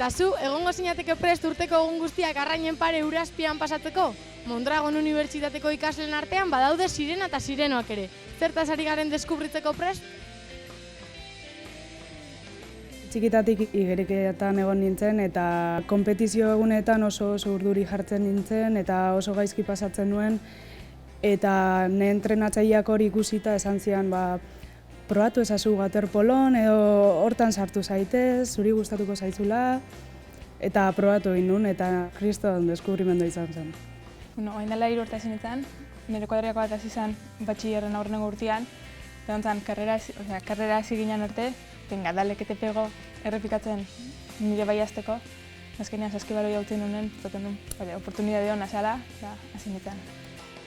Eta zu, egongo zinateke prest urteko egun guztiak arrainen pare ura azpian pasatzeko? Mondragon Unibertsitateko ikasleen artean badaude sirena eta sirenoak ere. Zertaz ari garen deskubritzeko prest? Txikitatik igeriketan egon nintzen eta konpetizio egunetan oso urduri jartzen nintzen eta oso gaizki pasatzen nuen. Eta ne entrenatzaileak hori ikusita esan zian, probatu ezazu waterpolon edo hortan sartu zaitez, zuri gustatuko zaizula. Eta probatu egin nuen eta kriston deskubrimendu izan zen. Orain dela 3 urte hasi nintzen, nire kuadriako bat hasi zen batxillerren aurrenengo urtean. Eta ontzan, karrera hasi ginen arte, tenga, dalekete pego errepikatzen nire bai hasteko. Azkenean saskibaloi hautzen honen, oportunidade hona zala, eta hasi nintzen.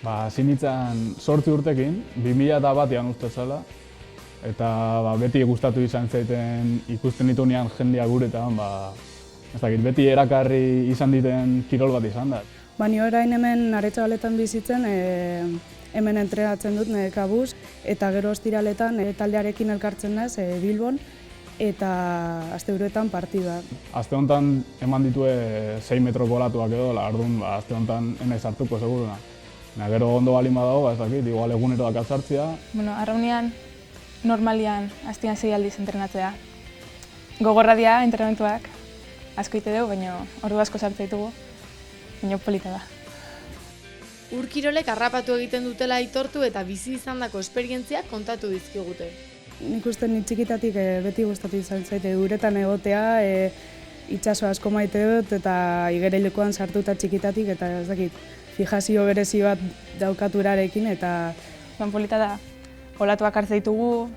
Hasi nintzen 8 urtekin, 2001an uste zela. Eta beti gustatu izan zaiten ikusten ditunean jendea guretan, beti erakarri izan diten kirol bat izan da. Ni orain hemen Aretxabaletan bizitzen, hemen entrenatzen dut nire kabuz, eta gero ostiraletan taldearekin elkartzen naiz Bilbon, eta asteburuetan partida. Aste honetan eman ditue 6 metroko olatuak edo, orduan aste honetan enaiz hartuko seguruna. Gero ondo balin badago, ez dakit, igual egunero dakat sartzea. Arraunean, normalian, astean 6 aldiz entrenatzea. Gogorra dira entrenamentuak, asko ite dugu, baina ordu asko sartzen ditugu. Baina polita da. Urkirolek harrapatu egiten dutela aitortu eta bizi izandako esperientziak kontatu dizkigute. Nik uste nit txikitatik beti gustatu izan zaite uretan egotea, itsaso asko maite dut eta igerilekuan sartuta txikitatik eta ez dakit, fijazio berezi bat daukaturarekin eta polita da. Olatuak hartze ditugu,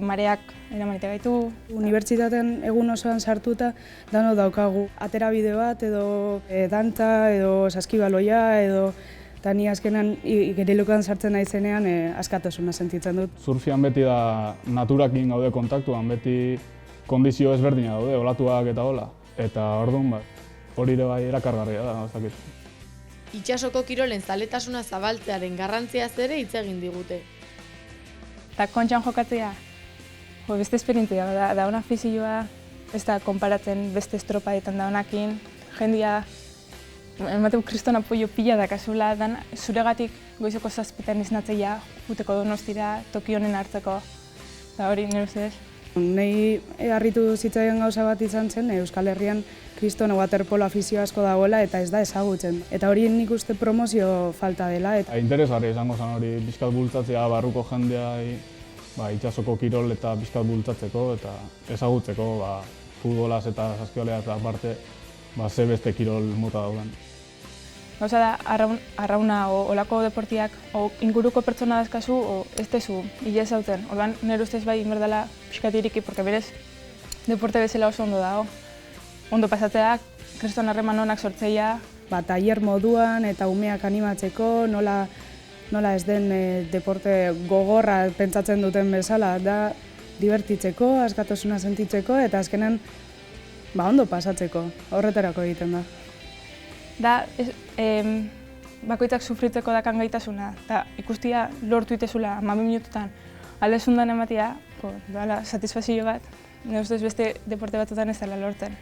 mareak eramanite gaitu. Unibertsitatean egun osoan sartuta dano daukagu. Atera bide bat edo dantza edo saskibaloia edo eta ni azkenan igerilekoan sartzen naizenean askatasuna sentitzen dut. Surfian beti da naturakin gaude kontaktuan, beti kondizio ezberdina daude, olatuak eta hola. Eta orduan hori ere bai erakargarria da, ez dakit. Itsasoko kirolen zaletasuna zabaltzearen garrantziaz ere hitz egin digute. Eta kontxan jokatzea, beste esperientzia da ona fizioa, ez da konparatzen beste estropadetan da honakin, jendia emateu kriston apoio pila dakazula, zuregatik goizeko 7 iznatzeia, juteko Donostira, toki honen hartzeko, eta hori nire ustez. Nei harritu zitzaidan gauza bat izan zen, Euskal Herrian kriston waterpolo afizio asko dagoela eta ez da ezagutzen. Eta hori nik uste promozio falta dela. Interesgarria izango zen hori pixkat bultzatzea barruko jendea itsasoko kirol eta pixkat bultzatzeko eta ezagutzeko futbolaz eta saskibalaiaz aparte ze beste kirol mota dauden. Gauza da, arrauna olako deportiak inguruko pertsona dazkazu ez tezu hile zauten. Orduan nire ustez bai inberdala pixkat iriki, porque berez deporte bezala oso ondo dago. Ondo pasatzeak, kriston harreman onak sortzeia. Tailer moduan eta umeak animatzeko, nola ez den deporte gogorra pentsatzen duten bezala, da divertitzeko, askatasuna sentitzeko eta azkenan ondo pasatzeko, horretarako egiten da. Bakoitzak sufritzeko dakan gaitasuna, eta ikustia lortu itezula 12 minututan aldezundan ematea, satisfazio bat, nire ustez beste deporte batzutan ez dela lortzen.